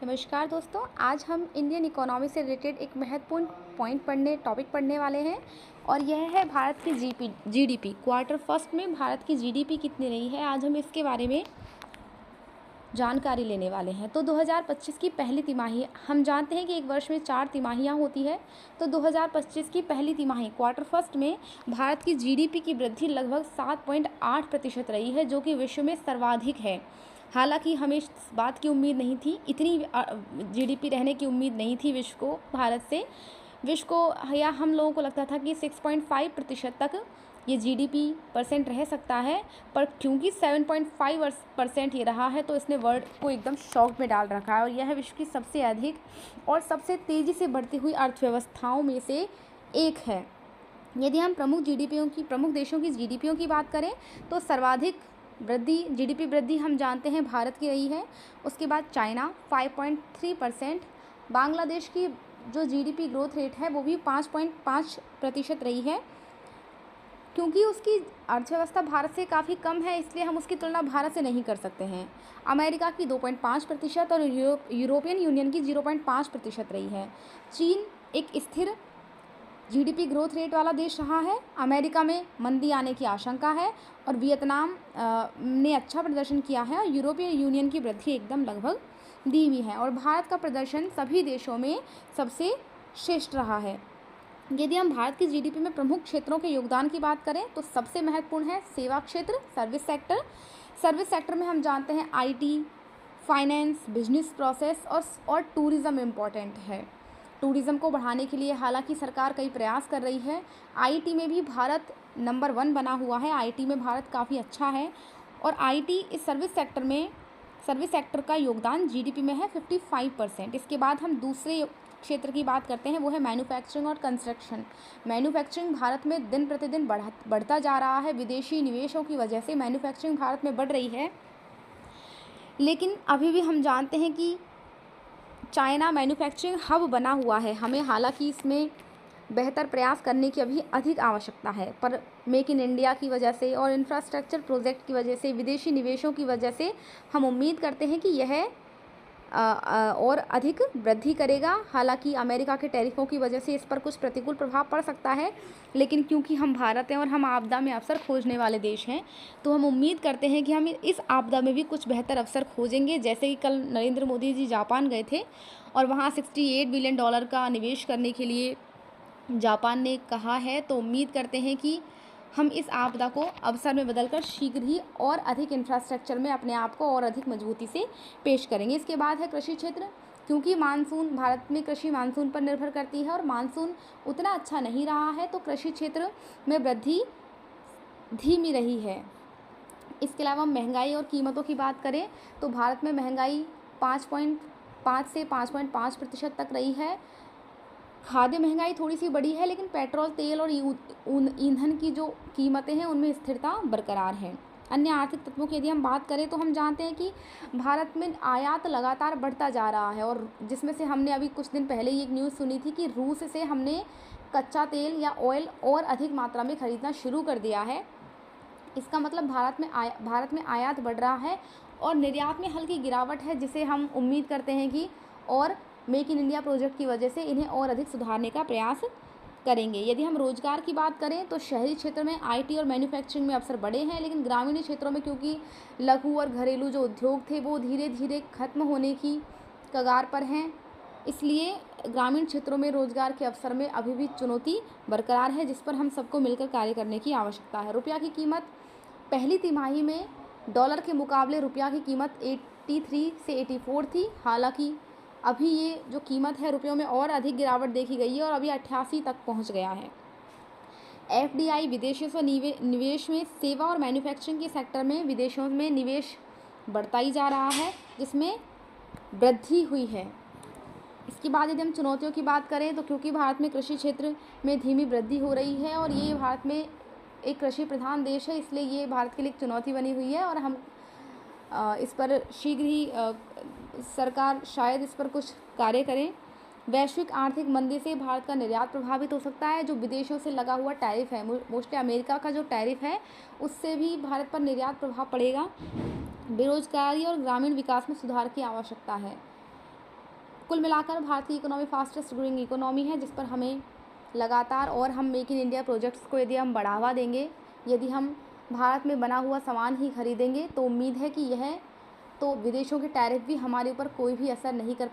नमस्कार दोस्तों, आज हम इंडियन इकोनॉमी से रिलेटेड एक महत्वपूर्ण टॉपिक पढ़ने वाले हैं और यह है भारत की जीडीपी। क्वार्टर फर्स्ट में भारत की जीडीपी कितनी रही है, आज हम इसके बारे में जानकारी लेने वाले हैं। तो 2025 की पहली तिमाही, हम जानते हैं कि एक वर्ष में 4 तिमाहियां होती है। तो 2025 की पहली तिमाही क्वार्टर फर्स्ट में भारत की जीडीपी की वृद्धि लगभग 7.8% रही है, जो कि विश्व में सर्वाधिक है। हालांकि हमें इस बात की उम्मीद नहीं थी, इतनी जीडीपी रहने की उम्मीद नहीं थी विश्व को, भारत से विश्व को, या हम लोगों को लगता था कि 6.5% तक ये जीडीपी परसेंट रह सकता है, पर क्योंकि 7.5% ये रहा है तो इसने वर्ल्ड को एकदम शॉक में डाल रखा है और यह विश्व की सबसे अधिक और सबसे तेज़ी से बढ़ती हुई अर्थव्यवस्थाओं में से एक है। यदि हम प्रमुख देशों की जीडीपियों की बात करें तो सर्वाधिक जीडीपी वृद्धि हम जानते हैं भारत की रही है। उसके बाद चाइना 5.3%, बांग्लादेश की जो जीडीपी ग्रोथ रेट है वो भी 5.5% रही है। क्योंकि उसकी अर्थव्यवस्था भारत से काफ़ी कम है, इसलिए हम उसकी तुलना भारत से नहीं कर सकते हैं। अमेरिका की 2.5% और यूरोपियन यूनियन की 0.5% रही है। चीन एक स्थिर जीडीपी ग्रोथ रेट वाला देश रहा है। अमेरिका में मंदी आने की आशंका है और वियतनाम ने अच्छा प्रदर्शन किया है और यूरोपियन यूनियन की वृद्धि एकदम लगभग धीमी है और भारत का प्रदर्शन सभी देशों में सबसे श्रेष्ठ रहा है। यदि हम भारत की जीडीपी में प्रमुख क्षेत्रों के योगदान की बात करें तो सबसे महत्वपूर्ण है सेवा क्षेत्र, सर्विस सेक्टर। सर्विस सेक्टर में हम जानते हैं आईटी, फाइनेंस, बिजनेस प्रोसेस और टूरिज़्म इम्पॉर्टेंट है। टूरिज़्म को बढ़ाने के लिए हालांकि सरकार कई प्रयास कर रही है। आईटी में भी भारत नंबर 1 बना हुआ है, आईटी में भारत काफ़ी अच्छा है और आईटी इस सर्विस सेक्टर का योगदान जीडीपी में है 55%। इसके बाद हम दूसरे क्षेत्र की बात करते हैं, वो है मैन्युफैक्चरिंग और कंस्ट्रक्शन। मैन्युफैक्चरिंग भारत में दिन प्रतिदिन बढ़ता जा रहा है। विदेशी निवेशों की वजह से मैन्युफैक्चरिंग भारत में बढ़ रही है, लेकिन अभी भी हम जानते हैं कि चाइना मैन्युफैक्चरिंग हब बना हुआ है। हमें हालांकि इसमें बेहतर प्रयास करने की अभी अधिक आवश्यकता है, पर मेक इन इंडिया की वजह से और इंफ्रास्ट्रक्चर प्रोजेक्ट की वजह से, विदेशी निवेशों की वजह से हम उम्मीद करते हैं कि यह और अधिक वृद्धि करेगा। हालांकि अमेरिका के टैरिफों की वजह से इस पर कुछ प्रतिकूल प्रभाव पड़ सकता है, लेकिन क्योंकि हम भारत हैं और हम आपदा में अवसर खोजने वाले देश हैं, तो हम उम्मीद करते हैं कि हम इस आपदा में भी कुछ बेहतर अवसर खोजेंगे। जैसे कि कल नरेंद्र मोदी जी जापान गए थे और वहाँ $68 बिलियन का निवेश करने के लिए जापान ने कहा है, तो उम्मीद करते हैं कि हम इस आपदा को अवसर में बदलकर शीघ्र ही और अधिक इंफ्रास्ट्रक्चर में अपने आप को और अधिक मजबूती से पेश करेंगे। इसके बाद है कृषि क्षेत्र। क्योंकि मानसून, भारत में कृषि मानसून पर निर्भर करती है और मानसून उतना अच्छा नहीं रहा है, तो कृषि क्षेत्र में वृद्धि धीमी रही है। इसके अलावा महंगाई और कीमतों की बात करें तो भारत में महंगाई 5.5 से 5.5% तक रही है। खाद्य महंगाई थोड़ी सी बढ़ी है, लेकिन पेट्रोल, तेल और ईंधन की जो कीमतें हैं उनमें स्थिरता बरकरार है। अन्य आर्थिक तत्वों की यदि हम बात करें तो हम जानते हैं कि भारत में आयात लगातार बढ़ता जा रहा है और जिसमें से हमने अभी कुछ दिन पहले ही एक न्यूज़ सुनी थी कि रूस से हमने कच्चा तेल या ऑयल और अधिक मात्रा में खरीदना शुरू कर दिया है। इसका मतलब भारत में आयात बढ़ रहा है और निर्यात में हल्की गिरावट है, जिसे हम उम्मीद करते हैं कि और मेक इन इंडिया प्रोजेक्ट की वजह से इन्हें और अधिक सुधारने का प्रयास करेंगे। यदि हम रोजगार की बात करें तो शहरी क्षेत्र में आईटी और मैन्युफैक्चरिंग में अवसर बढ़े हैं, लेकिन ग्रामीण क्षेत्रों में क्योंकि लघु और घरेलू जो उद्योग थे वो धीरे धीरे खत्म होने की कगार पर हैं, इसलिए ग्रामीण क्षेत्रों में रोजगार के अवसर में अभी भी चुनौती बरकरार है, जिस पर हम सबको मिलकर कार्य करने की आवश्यकता है। रुपया की कीमत पहली तिमाही में डॉलर के मुकाबले रुपया की कीमत 83 से 84 थी। हालांकि अभी ये जो कीमत है रुपयों में और अधिक गिरावट देखी गई है और अभी 88 तक पहुंच गया है। एफडीआई विदेशों से निवेश में सेवा और मैन्युफैक्चरिंग के सेक्टर में विदेशों में निवेश बढ़ता ही जा रहा है, जिसमें वृद्धि हुई है। इसके बाद यदि हम चुनौतियों की बात करें तो क्योंकि भारत में कृषि क्षेत्र में धीमी वृद्धि हो रही है और ये भारत में एक कृषि प्रधान देश है, इसलिए ये भारत के लिए एक चुनौती बनी हुई है और हम इस पर शीघ्र ही सरकार शायद इस पर कुछ कार्य करें। वैश्विक आर्थिक मंदी से भारत का निर्यात प्रभावित हो सकता है। जो विदेशों से लगा हुआ टैरिफ है, मोस्टली अमेरिका का जो टैरिफ है, उससे भी भारत पर निर्यात प्रभाव पड़ेगा। बेरोजगारी और ग्रामीण विकास में सुधार की आवश्यकता है। कुल मिलाकर भारत की इकोनॉमी फास्टेस्ट ग्रोइंग इकोनॉमी है, जिस पर हमें लगातार और हम मेक इन इंडिया प्रोजेक्ट्स को यदि हम बढ़ावा देंगे, यदि हम भारत में बना हुआ सामान ही खरीदेंगे, तो उम्मीद है कि यह तो विदेशों के टैरिफ भी हमारे ऊपर कोई भी असर नहीं कर